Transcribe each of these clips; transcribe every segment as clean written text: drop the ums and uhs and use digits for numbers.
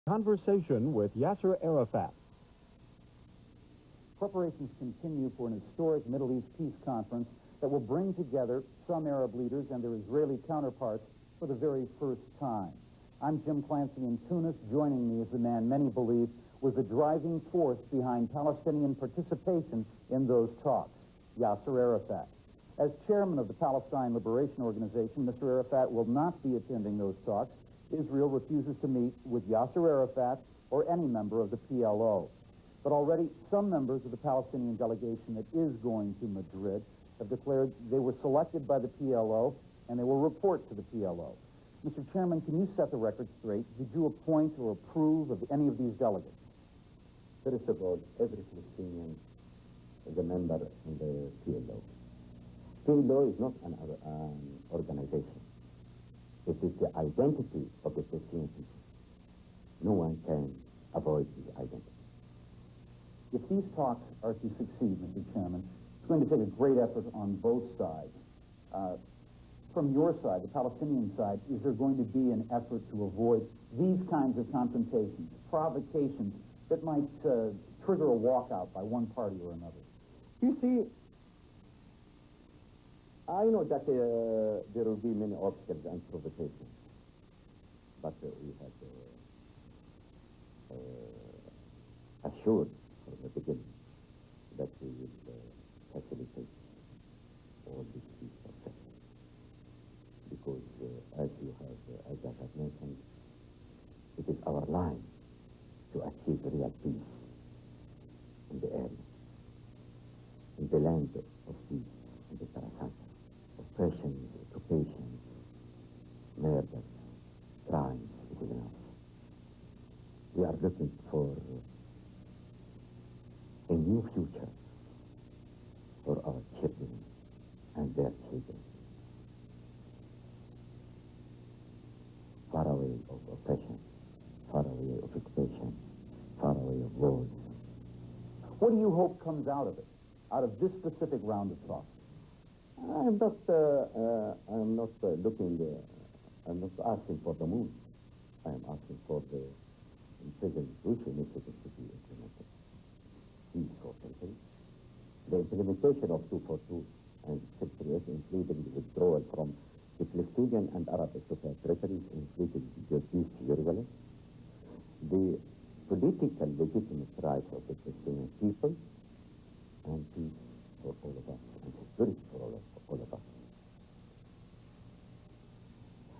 Conversation with Yasser Arafat. Preparations continue for an historic Middle East peace conference that will bring together some Arab leaders and their Israeli counterparts for the very first time. I'm Jim Clancy in Tunis. Joining me is the man many believe was the driving force behind Palestinian participation in those talks, Yasser Arafat. As chairman of the Palestine Liberation Organization, Mr. Arafat will not be attending those talks. Israel refuses to meet with Yasser Arafat or any member of the PLO. But already some members of the Palestinian delegation that is going to Madrid have declared they were selected by the PLO and they will report to the PLO. Mr. Chairman, can you set the record straight? Did you appoint or approve of any of these delegates? First of all, every Palestinian is a member in the PLO. PLO is not an organization. It is the identity of the Palestinian people. No one can avoid the identity. If these talks are to succeed, Mr. Chairman, it's going to take a great effort on both sides. From your side, the Palestinian side, is there going to be an effort to avoid these kinds of confrontations, provocations that might trigger a walkout by one party or another? You see, I know that there will be many obstacles and provocations, but we have assured from the beginning that we will facilitate all this peace process. Because as I have mentioned, it is our line to achieve real peace in the area, in the land of peace, in the Sarasanta. Oppression, occupation, murder, crimes, it is enough. We are looking for a new future for our children and their children. Far away of oppression, far away of occupation, far away of wars. What do you hope comes out of it, out of this specific round of talks? I'm not asking for the moon. I am asking for the President Bush initiative to be implemented. Peace for territory. The implementation of 242 and 638, including the withdrawal from the Palestinian and Arab occupied territories, including East Jerusalem. The political legitimate rights of the Palestinian people, and peace for all of us, and security for all of us.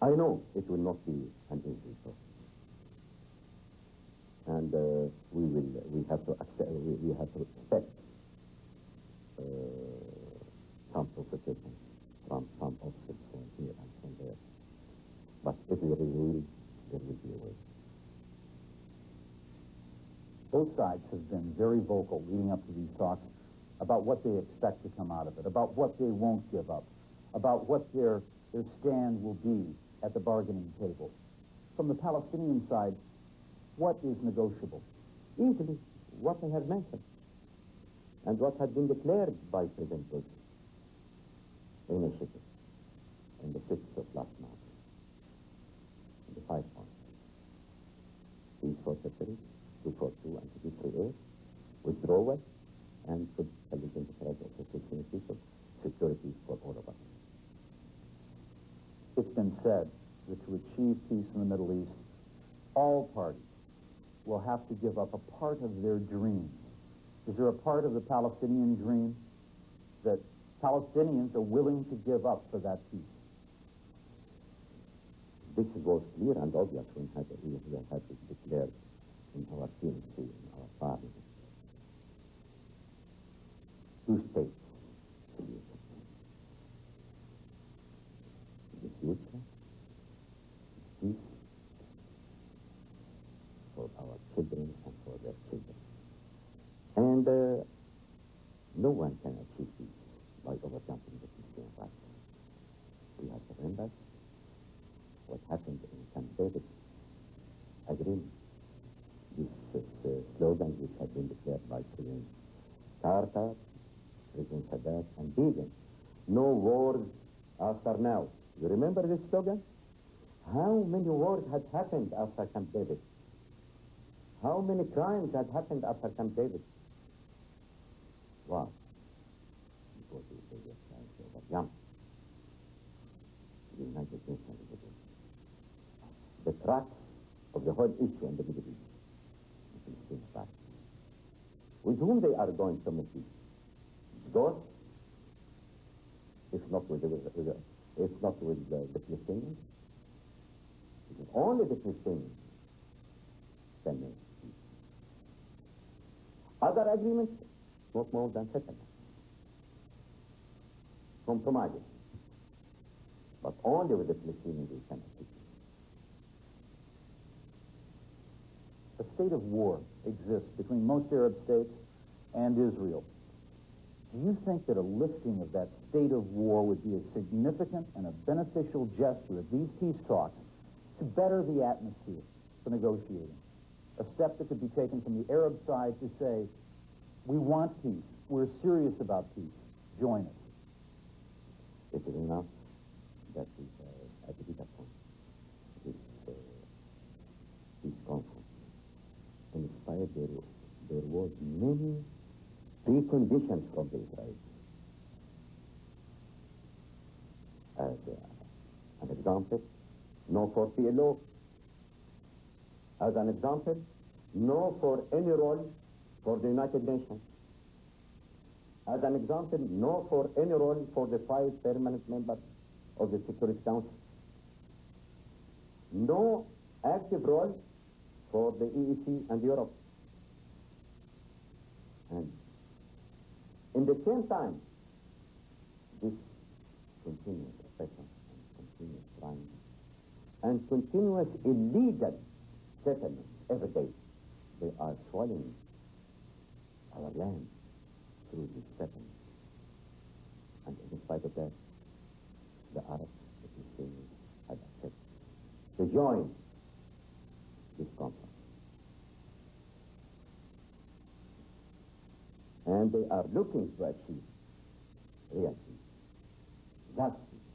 I know it will not be an easy process, and we have to accept, we have to expect some provocation from some obstacles from here and from there. But if there is will, there will be a way. Both sides have been very vocal leading up to these talks about what they expect to come out of it, about what they won't give up, about what their stand will be at the bargaining table. From the Palestinian side, what is negotiable? Easily, what I have mentioned, and what had been declared by President Bush initiative in the 6th of last month, in the 5 points. Peace for territory, 242 and 238, withdrawal, and political legitimate rights of the Palestinian people, security for all of us. It's been said that to achieve peace in the Middle East, all parties will have to give up a part of their dreams. Is there a part of the Palestinian dream that Palestinians are willing to give up for that peace? This was clear and obvious when we had it declared in our PNC, in our parliament. 2 states solution. The future, peace for our children and for their children. And no one can achieve peace by overjumping the Palestinian rights. We have to remember what happened in Camp David agreement. This slogan which had been declared by President Carter, President Sadat, and Begin. No wars after now. You remember this slogan? How many wars had happened after Camp David? How many crimes had happened after Camp David? Why? Because they were trying to overjump the United Nations. The crux of the whole issue in the Middle East, the Palestinian fact. With whom they are going to make peace? Ghosts? If not with the Palestinians? It is only the Palestinians can make peace. Other agreements, not more than settlement. Compromises. But only with the Palestinians we can achieve. A state of war exists between most Arab states and Israel. Do you think that a lifting of that state of war would be a significant and a beneficial gesture at these peace talks to better the atmosphere for negotiating? A step that could be taken from the Arab side to say, we want peace, we're serious about peace, join us. It is enough that we at the bigger point, this peace conference. In spite there was many preconditions from the Israelis. As an example, no for PLO. As an example, no for any role for the United Nations. As an example, no for any role for the 5 permanent members of the Security Council. No active role for the EEC and Europe. And in the same time, this continuous oppression and continuous crime and continuous illegal settlements every day, they are swallowing our land through these settlements. And in spite of that, the Arabs, the Palestinians, had accepted to join this conference. And they are looking to achieve real peace, just peace,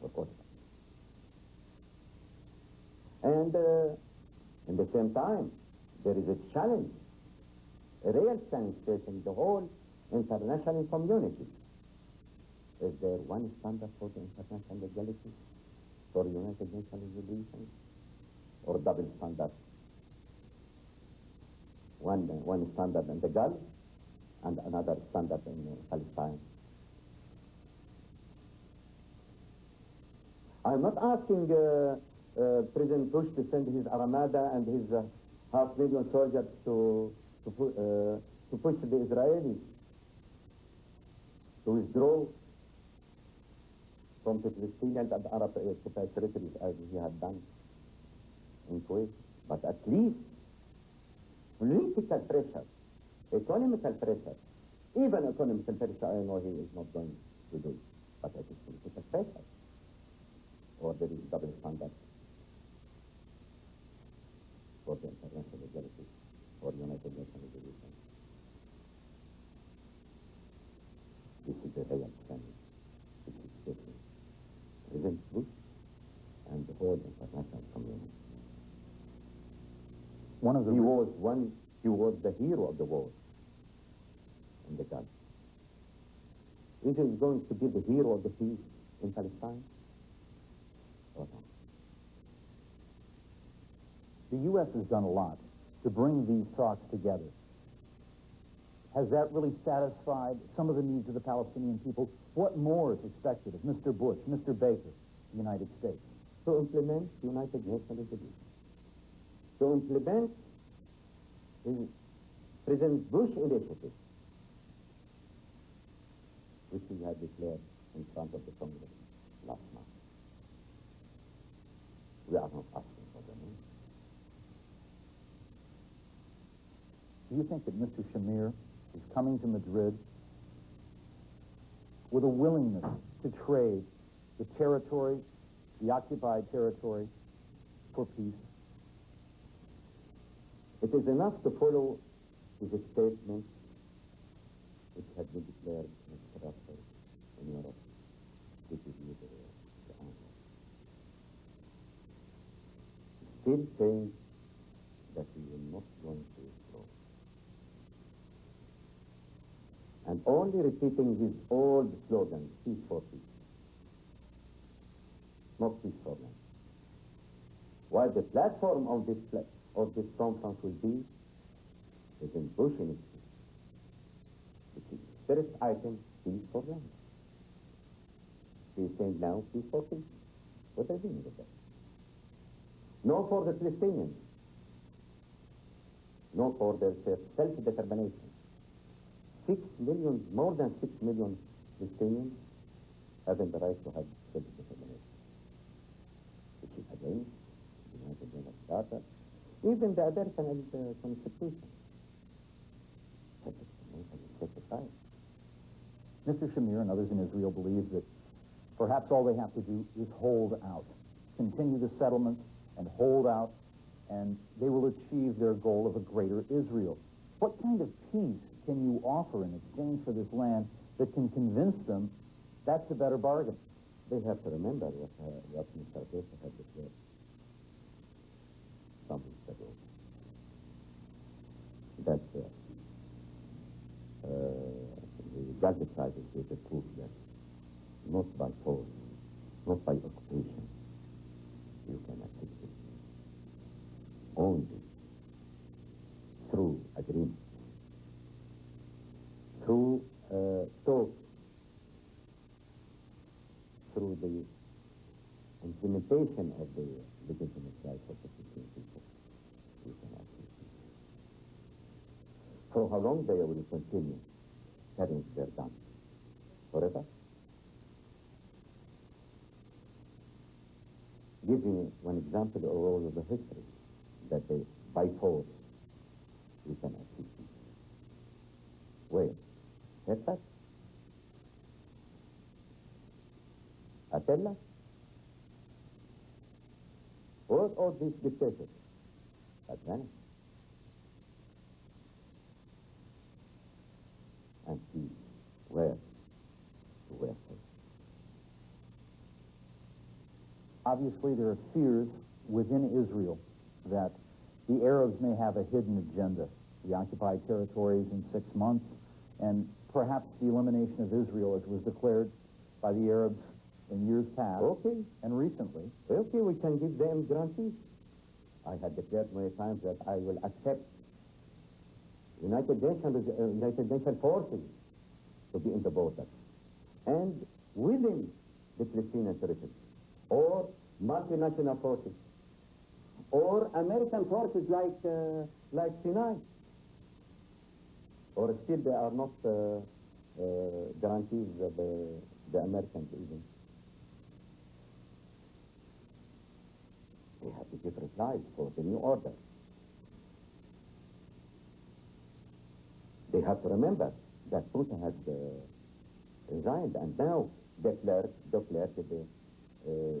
for all. And in the same time, there is a challenge, a real challenge facing the whole international community. Is there one standard for the international legality, for United Nations resolutions, or double standard? One standard in the Gulf and another standard in Palestine. I'm not asking President Bush to send his armada and his 500,000 soldiers to push the Israelis to withdraw from the Palestinian and Arab occupied territories as he had done in Kuwait. But at least political pressure, economical pressure, even economical pressure, I know he is not going to do, but it is political pressure. Or there is double standard for the international legality or United Nations resolution. This is the real challenge which is facing President Bush and the whole international community. He was the hero of the war in the Gulf. Is he going to be the hero of the peace in Palestine? Or not? The U.S. has done a lot to bring these talks together. Has that really satisfied some of the needs of the Palestinian people? What more is expected of Mr. Bush, Mr. Baker, the United States? To implement United Nations resolution. To implement President Bush initiative, which he had declared in front of the Congress last month. We are not asking for the name. Do you think that Mr. Shamir is coming to Madrid with a willingness to trade the territory, the occupied territory, for peace? It is enough to follow his statement, which had been declared in Europe. This is the answer. still saying that we will not going to withdraw. And only repeating his old slogan, peace for peace, not peace for land. While the platform of this conference will be President Bush initiative, which is the first item, peace for land. He is saying now, peace for peace. What are you doing with that? No for the Palestinians, no for their self-determination. 6 million, more than 6 million Palestinians having the right to have self-determination, which is against the United Nations Charter, even the American Constitution. Self-determination is set aside. Mr. Shamir and others in Israel believe that perhaps all they have to do is hold out, continue the settlement and hold out, and they will achieve their goal of a greater Israel. What kind of peace can you offer in exchange for this land that can convince them that's a better bargain? They have to remember what Mr. Bush had declared some weeks ago, that the Gaza crisis is a proof that not by force, not by occupation, you can achieve it. Only through agreement, through talk, through the implementation of the legitimate rights of the 15 people, you can achieve it. For how long they will continue carrying their guns? Forever? Give me one example of all of the history that they, by force, we can achieve it. Where? Texas? Atella? All these dictators have vanished. And see where to where to. Obviously, there are fears within Israel that the Arabs may have a hidden agenda, the occupied territories in 6 months, and perhaps the elimination of Israel, as was declared by the Arabs in years past and recently. Okay, we can give them guarantees. I had declared many times that I will accept United Nations forces to be in the border and within the Palestinian territory, or multinational forces, or American forces like Sinai, or still they are not guarantees of the Americans even. They have to give replies for the new order. They have to remember that Putin had resigned and now declared the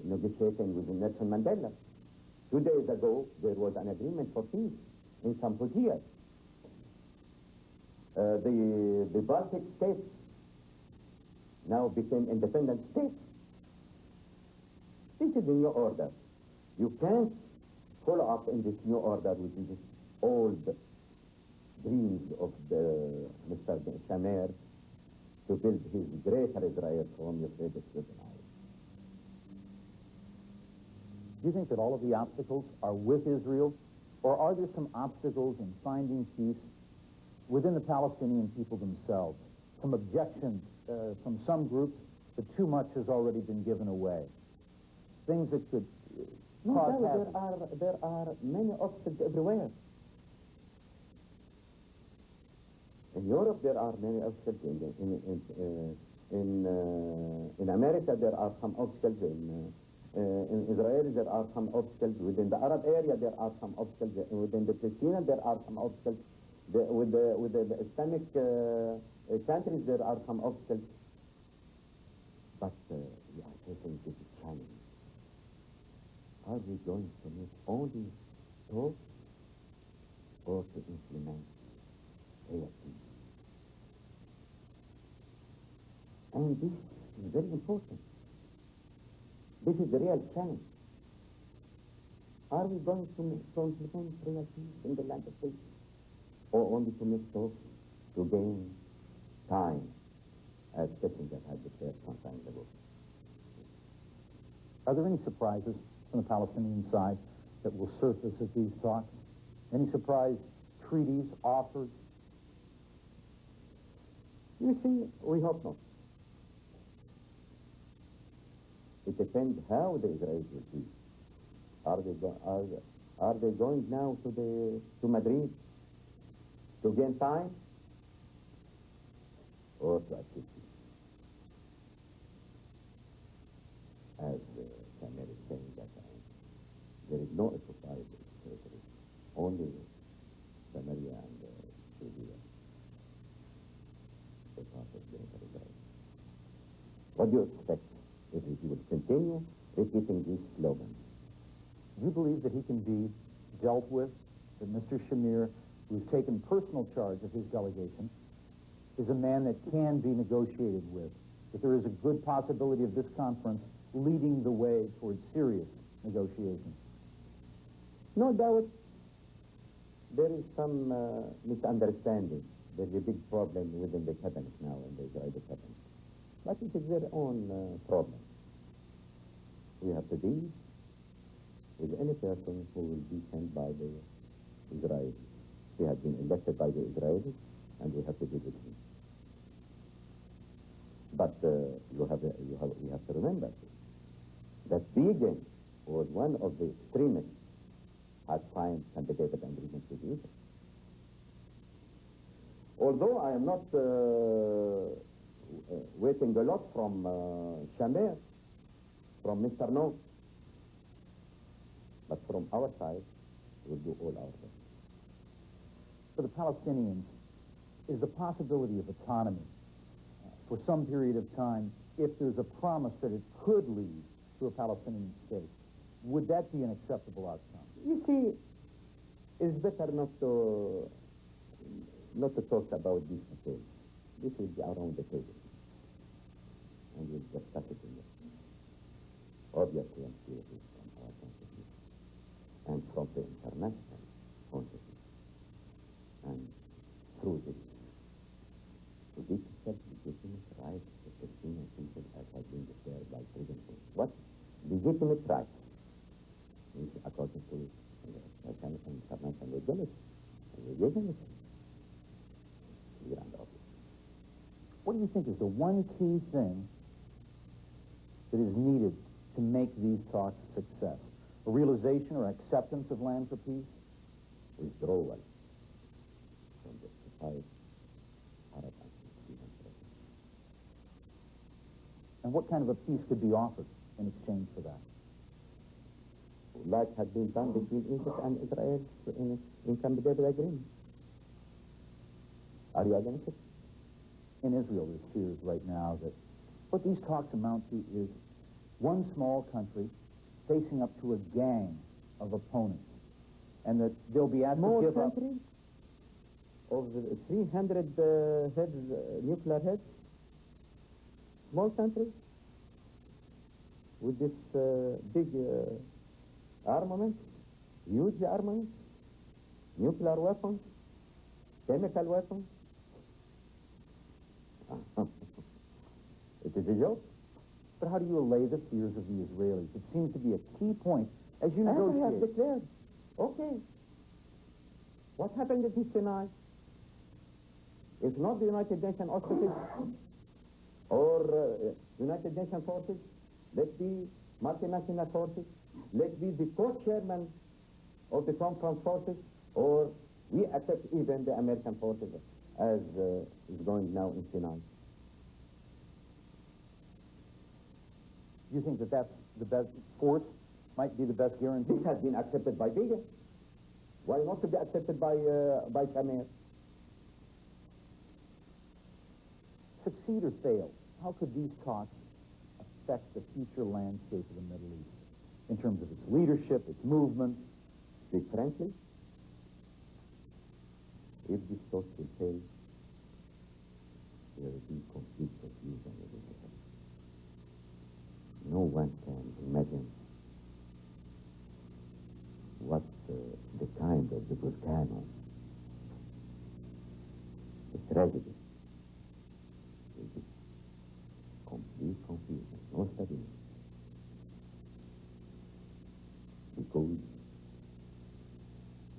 negotiating with Nelson Mandela. 2 days ago, there was an agreement for peace in Cambodia. The Baltic states now became independent states. This is the new order. You can't follow up in this new order with these old dreams of Mr. Shamir to build his greater Israel from your favorite Israel. Do you think that all of the obstacles are with Israel, or are there some obstacles in finding peace within the Palestinian people themselves? Some objections from some groups that too much has already been given away? Things that could cause there are many obstacles everywhere. In Europe, there are many obstacles. In America, there are some obstacles. In Israel, there are some obstacles. Within the Arab area, there are some obstacles. Within the Palestinian, there are some obstacles. With the Islamic countries, there are some obstacles. But we are facing this challenge. Are we going to make only talk or to implement real peace? And this is very important. This is the real challenge. Are we going to implement real peace in the land of peace? Or only to make talks to gain time, as Kissinger had declared some time ago? Are there any surprises from the Palestinian side that will surface at these talks? Any surprise treaties offered? You see, we hope not. It depends how the Israelis will be. Are they going now to Madrid to gain time or to assist peace? As Samuel is saying that there is no occupied territory, only Samaria and Judea, the part of Greater Israel. What do you expect if he will continue repeating these slogans? Do you believe that he can be dealt with, that Mr. Shamir, who's taken personal charge of his delegation, is a man that can be negotiated with, that there is a good possibility of this conference leading the way towards serious negotiations? No doubt there is some misunderstanding. There's a big problem within the cabinet now, in the Israeli cabinet. But it is their own problem. We have to deal with any person who will be sent by the Israelis. He has been elected by the Israelis, and we have to deal with him. But you have to remember that Begin was one of the extremists had signed Camp David agreement with Israel. Although I am not waiting a lot from Shamir, from Mr. No, but from our side, we'll do all our best. For the Palestinians, is the possibility of autonomy for some period of time, if there's a promise that it could lead to a Palestinian state, would that be an acceptable outcome? You see, it's better not to talk about these details. This will be around the table, and we'll discuss it in there. Obviously, I'm serious from our point of view, and from the international point of view, and through this legitimate right of the Palestinian people as has been declared by President Bush. What legitimate right is according to international legality. What do you think is the one key thing that is needed to make these talks a success? A realization or acceptance of land for peace? Withdrawal from the occupied Arab and Palestinian territory. And what kind of a peace could be offered in exchange for that? Like had been done between Egypt and Israel in Camp David agreement. Are you against it? In Israel, there's fears right now that what these talks amount to is one small country facing up to a gang of opponents, and that they'll be asked to give up. Country of the 300 heads, nuclear heads, small country with this big armament, huge armament, nuclear weapons, chemical weapons. It is a joke. But how do you allay the fears of the Israelis? It seems to be a key point as you negotiate. I have declared, okay, what happened if he denied? If not the United Nations hostages or United Nations forces, let be multinational forces, let be the co-chairman of the conference forces, or we accept even the American forces as is going now in Sinai. Do you think that that's the best force, might be the best guarantee? This has been accepted by Begin. Why not to be accepted by Shamir? Succeed or fail, how could these talks affect the future landscape of the Middle East in terms of its leadership, its movement? Speak frankly, if this talk will fail, there will be complete confusion within the country. No one can imagine of the volcano, the tragedy, it is complete confusion, no stability. Because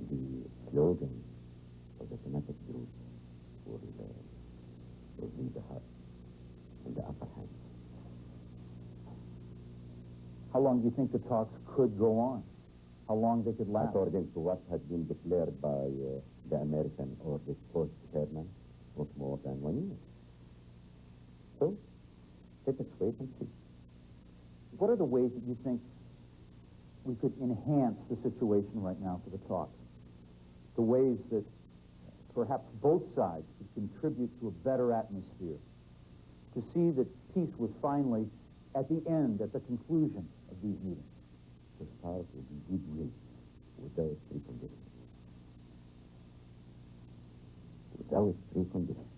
the slogan of the fanatic group will be the heart and the upper hand. How long do you think the talks could go on? How long they could last? According to what has been declared by the American or the Scottish chairman, not more than 1 year. So, let us wait and see. What are the ways that you think we could enhance the situation right now for the talks? The ways that perhaps both sides could contribute to a better atmosphere, to see that peace was finally at the end, at the conclusion of these meetings? To start with goodwill, without preconditions. Without preconditions.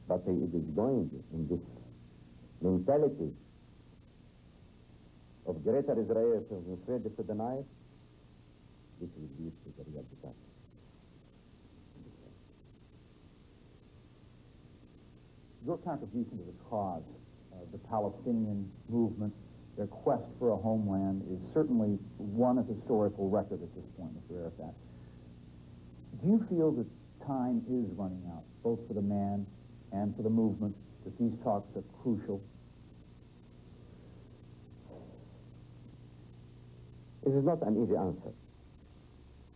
But it is going in this mentality of greater Israel is ready to deny it, this will lead to the real disaster. Your contribution to the cause of the Palestinian movement, their quest for a homeland, is certainly one of historical record at this point, Mr. Arafat. Do you feel that time is running out, both for the man and for the movement, that these talks are crucial? It is not an easy answer,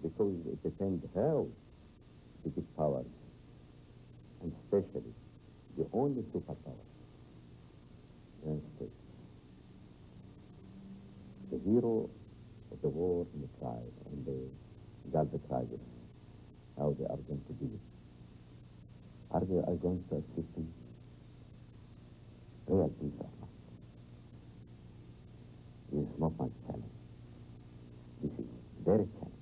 because it depends how the big powers, and especially the only superpower, the United States, the hero of the war in the tribe, and the Gaza tragedy, how they are going to do it. Are they going to assist in real peace or not? This is not my challenge. This is their challenge.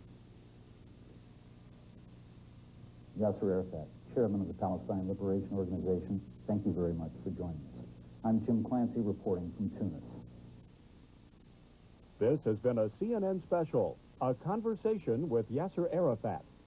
Yasser Arafat, Chairman of the Palestine Liberation Organization, thank you very much for joining us. I'm Jim Clancy reporting from Tunis. This has been a CNN special, A Conversation with Yasser Arafat.